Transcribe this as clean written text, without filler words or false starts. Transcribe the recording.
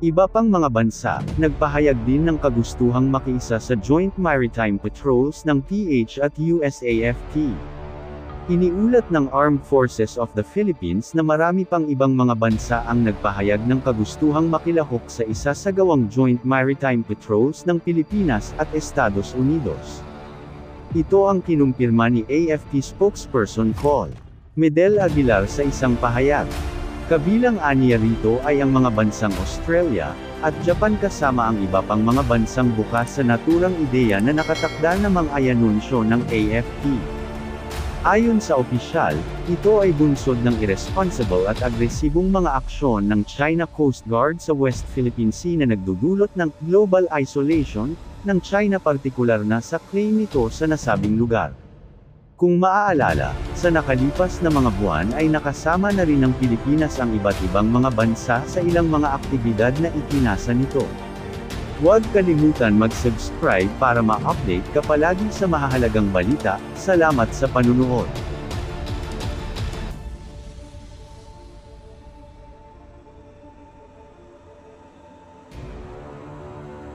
Iba pang mga bansa, nagpahayag din ng kagustuhang makiisa sa Joint Maritime Patrols ng PH at USAFP. Iniulat ng Armed Forces of the Philippines na marami pang ibang mga bansa ang nagpahayag ng kagustuhang makilahok sa isa sa gawang Joint Maritime Patrols ng Pilipinas at Estados Unidos. Ito ang kinumpirma ni AFP spokesperson Col. Medel Aguilar sa isang pahayag. Kabilang aniya rito ay ang mga bansang Australia at Japan kasama ang iba pang mga bansang bukas sa naturang ideya na nakatakda namang ayanunsyo ng AFP. Ayon sa opisyal, ito ay bunsod ng irresponsible at agresibong mga aksyon ng China Coast Guard sa West Philippine Sea na nagdudulot ng global isolation ng China, partikular na sa claim nito sa nasabing lugar. Kung maaalala, sa nakalipas na mga buwan ay nakasama na rin ng Pilipinas ang iba't ibang mga bansa sa ilang mga aktibidad na itinasa nito. Huwag kalimutan mag-subscribe para ma-update ka palagi sa mahahalagang balita. Salamat sa panunood.